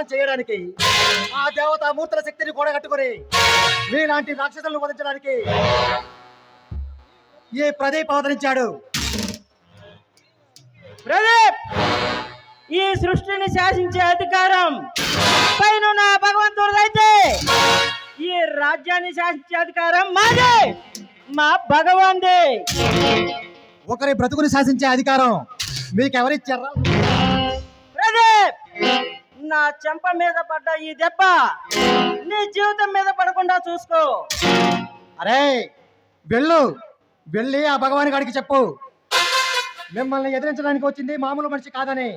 సహాయం చేయడానికి ఆ దేవతామూర్తుల శక్తిని కూడగట్టుకుని మీలాంటి రాక్షసులను వధించడానికి ఈ ప్రదీప్ అవతరించాడు. ప్రదీప్, ఈ సృష్టిని శాసించే అధికారం పైన భగవంతుడిదైతే ఈ రాజ్యాన్ని శాసించే అధికారం మాదే, మా భగవాన్దే. ఒకరి బ్రతుకుని శాసించే అధికారం మీకెవరిచ్చారా? ప్రదీప్, నా చెంప మీద పడ్డ ఈ దెబ్బ నీ జీవితం మీద పడకుండా చూసుకో. అరే వెళ్ళి ఆ భగవాన్ గారికి చెప్పు, మిమ్మల్ని ఎదిరించడానికి వచ్చింది మామూలు మనిషి కాదని,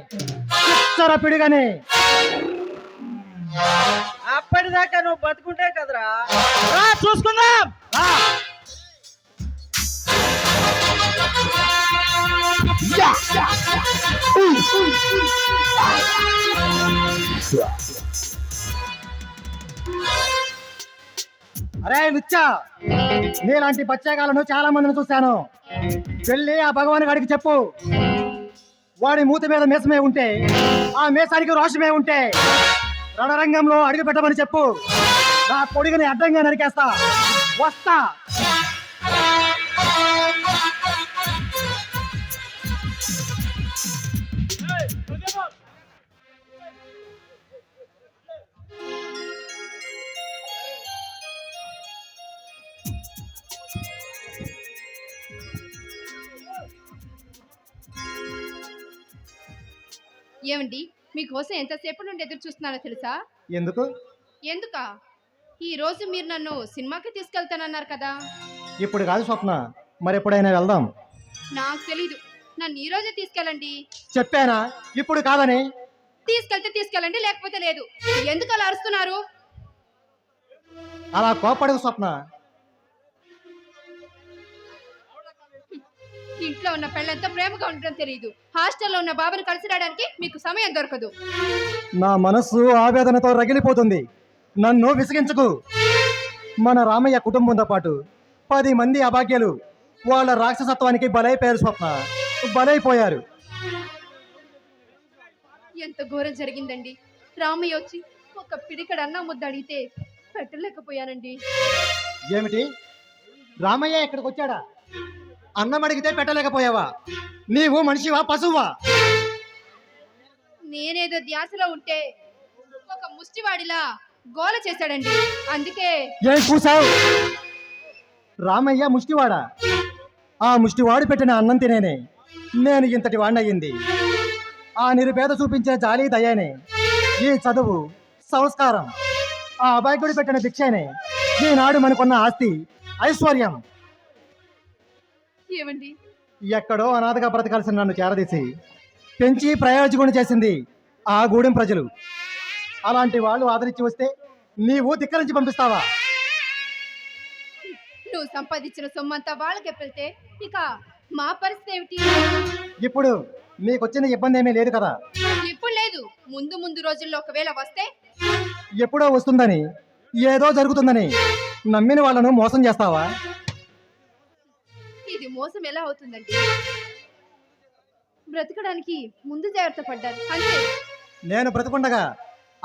పిడిగాని. అప్పటిదాకా నువ్వు బతుకుంటే కదరా, చూసుకుందాం. అరే లుచ్చా, నీలాంటి బచ్చాగాలను చాలా మందిని చూశాను. వెళ్ళి ఆ భగవాన్ గారికి చెప్పు, వాడి మూతి మీద మీసమే ఉంటే ఆ మీసానికి రోషమే ఉంటే రణరంగంలో అడుగు పెట్టమని చెప్పు. నా పొడిగని అడ్డంగా నరికేస్తా, వస్తా. ఏమండి, మీకోసం ఎంతసేపు నుండి ఎదురు చూస్తున్నానో తెలుసా? ఎందుకా? ఈ రోజు మీరు నన్ను సినిమాకి తీసుకెళ్తానన్నారు కదా. ఇప్పుడు కాదు స్వప్న, మరి ఎప్పుడైనా వెళ్దాం. నాకు తెలీదు, నన్ను ఈ రోజే తీసుకెళ్ళండి. చెప్పానా ఇప్పుడు కాదని? తీసుకెళ్తే తీసుకెళ్ళండి, లేకపోతే లేదు. ఎందుకు అలా అరుస్తున్నారు? అలా కోపడకు స్వప్న. ఇంట్లో ఉన్న పెళ్ళంతా ప్రేమగా ఉండడం తెలియదు, హాస్టల్లో ఉన్న బాబుని కలిసి రావడానికి మీకు సమయం దొరకదు. నా మనస్సు ఆవేదనతో రగిలిపోతుంది, నన్ను విసిగించకు. మన రామయ్య కుటుంబంతో పాటు 10 మంది అభాగ్యులు వాళ్ళ రాక్షసత్వానికి బలైపోయారు స్వప్న, బలైపోయారు. ఎంత ఘోరం జరిగిందండి. రామయ్య వచ్చి ఒక పిడికడ అన్న ముద్ద అడిగితే పెట్టలేకపోయానండి. ఏమిటి, రామయ్య ఇక్కడికి వచ్చాడా? అన్నం అడిగితే పెట్టలేకపోయావా? నీవు మనిషివా పశువా? నేనేదో ధ్యాసలో ఉంటే ఒక ముష్టివాడిలా గోల చేశాడండి, అందుకే. ఏం కూసావు? రామయ్య ముష్టివాడా? ఆ ముష్టివాడు పెట్టిన అన్నం తినేనే నేను ఇంతటి వాణ్ణయింది. ఆ నిరుపేద చూపించే జాలి దయనే ఈ చదువు సంస్కారం, ఆ అబాయకుడు పెట్టిన భిక్షనే ఈనాడు మనకున్న ఆస్తి ఐశ్వర్యం. ఏమండి, ఎక్కడో అనాథగా బ్రతకాల్సిన నన్ను చేరదీసి పెంచి ప్రయోజకుని చేసింది ఆ గూడెం ప్రజలు. అలాంటి వాళ్ళు ఆదరించి వస్తే నీవు ధిక్కరించి పంపిస్తావా? నువ్వు సంపాదించిన సొమ్మంతా వాళ్ళకే వెళ్తే ఇక మా పరిస్థితి ఏమిటి? ఇప్పుడు నీకొచ్చిన ఇబ్బంది ఏమీ లేదు కదా? ఇప్పుడు లేదు, ముందు ముందు రోజుల్లో ఒకవేళ వస్తే. ఎప్పుడో వస్తుందని, ఏదో జరుగుతుందని నమ్మిన వాళ్ళను మోసం చేస్తావా? ఇది మోసం ఎలా అవుతుందండి? బ్రతకడానికి ముందు జాగ్రత్త పడ్డాను అంతే. నేను బ్రతుకుండగా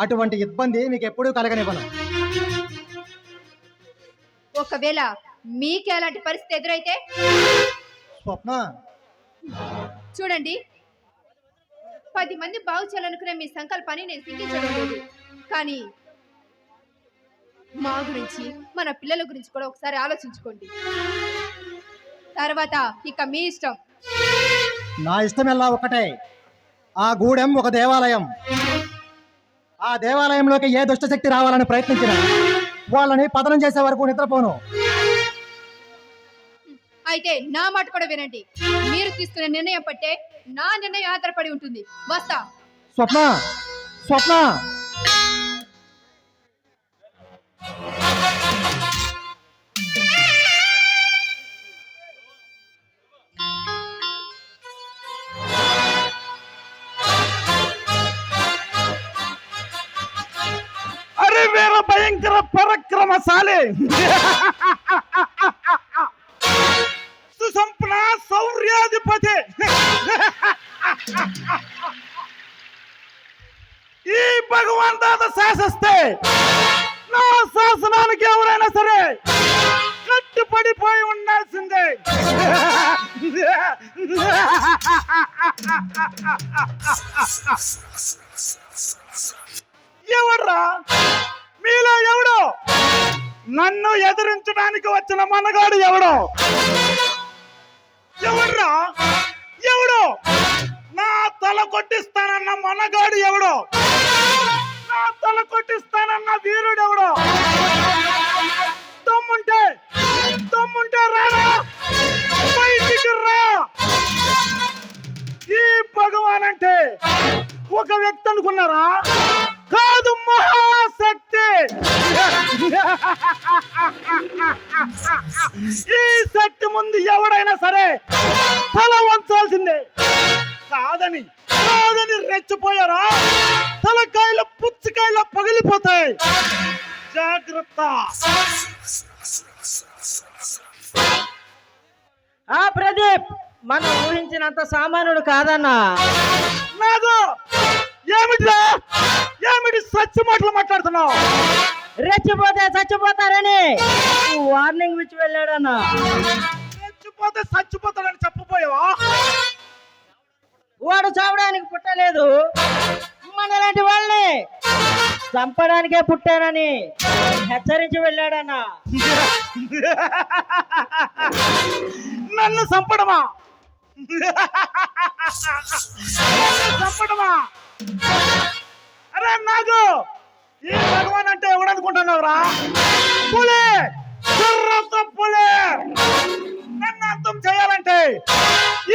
అటువంటి ఇబ్బంది మీకు ఎప్పుడూ కలగనివ్వను. ఒకవేళ మీకు ఎలాంటి పరిస్థితి ఎదురైతే? స్వప్న, చూడండి, 10 మంది బాగు చేయాలనుకునే మీ సంకల్పాన్ని నేను సిగ్గించడం లేదు, కానీ మా గురించి మన పిల్లల గురించి కూడా ఒకసారి ఆలోచించుకోండి. తర్వాత ఇక మీ ఇష్టం. నా ఇష్టమెల్లా ఒకటే. ఆ గూడెం ఒక దేవాలయం. ఆ దేవాలయంలోకి ఏ దుష్టశక్తి రావాలని ప్రయత్నించినా వాళ్ళని పతనం చేసే వరకు నిద్రపోను. అయితే నా మాట కూడా వినండి. మీరు తీసుకునే నిర్ణయం పట్టే నా నిర్ణయం ఆధారపడి ఉంటుంది. వస్తా. స్వప్న, స్వప్న. అరే వీర భయంకర పరక్రమశాలి, సుసంపన్న శౌర్యాధిపతి, ఈ భగవాన్ దాదా శాసిస్తే నా శాసనానికి ఎవరైనా సరే కట్టుపడిపోయి ఉండాల్సిందే. ఎవడ్రా మీలో ఎవడో నన్ను ఎదిరించడానికి వచ్చిన మనగాడు ఎవడో? ఎవడ్రా ఎవడో నా తల కొట్టిస్తానన్న మనగాడు ఎవడో? నా తల కొట్టిస్తానన్న వీరుడు ఎవడో? దమ్ముంటే రారా, బయటికి రా. ఈ భగవాన్ అంటే ఒక వ్యక్తి అనుకున్నారా? కాదు, మహాశక్తి. ఈ శక్తి ముందు ఎవడైనా సరే తల వంచాల్సిందే. కాదని రెచ్చిపోయారా, తలకాయలు పుచ్చకాయలు పగిలిపోతాయి. జాగ్రత్త. ఆ ప్రదీప్ మనం ఊహించినంత సామాన్యుడు కాదన్నా. నాకు ఏమిటి సచ్చి మాటలు మాట్లాడుతున్నావు? రెచ్చిపోతే చచ్చిపోతారని వార్నింగ్ ఇచ్చి వెళ్ళాడన్నా. రెచ్చిపోతే చచ్చిపోతాడని చెప్పపోయావా? వాడు చావడానికి పుట్టలేదు, మనలాంటి వాళ్ళని చంపడానికే పుట్టానని హెచ్చరించి వెళ్ళాడన్నా. నన్ను చంపడమా? చంపడమా? అరే నాకు ఈ భగవాన్ అంటే ఎవడనుకుంటున్నావురా? పులి, గుర్రంతో పులి. నన్ను అర్థం చేయాలంటే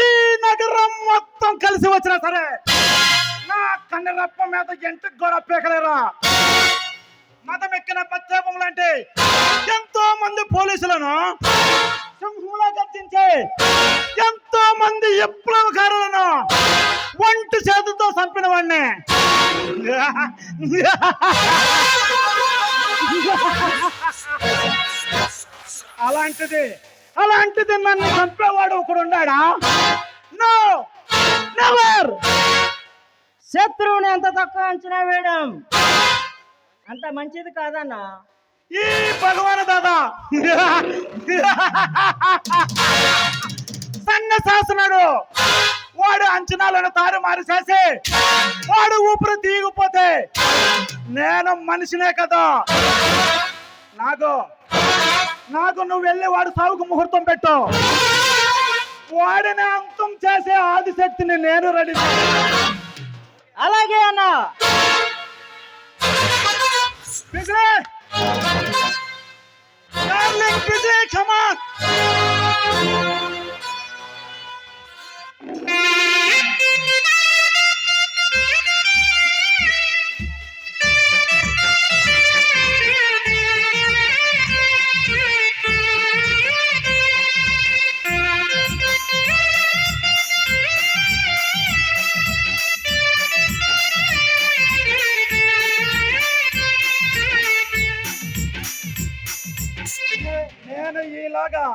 ఈ నగరం మొత్తం కలిసి వచ్చినా సరే నా కన్నెరప్ప మీద ఎంటికి కూడా పీకలేరా. మతం ఎక్కిన పశ్చాపములంటే ఎంతో మంది పోలీసులను సింహంలో గర్జించే ఎంతో మంది విప్లవకారులను ఒంటి చేతులతో చంపిన వాడిని. అలాంటిది నన్ను చంపేవాడు ఒకడు ఉన్నాడా? No, never. శత్రువుని ఎంత తక్కువ అంచనా వేయడం అంత మంచిది కాదన్నా. ఈ భగవాన్ దాదా సన్న శాసనాడు. వాడు అంచనాలను తారుమారు చేసి వాడు ఊపిరి తీగిపోతే నేను మనిషినే కదా. నాకు నువ్వు వెళ్ళి వాడు సాగుకు ముహూర్తం పెట్టు. వాడిని అంతం చేసే ఆదిశక్తిని నేను రెడీ. అలాగే అన్నా. Darling, busy, come on. నేను ఈలాగా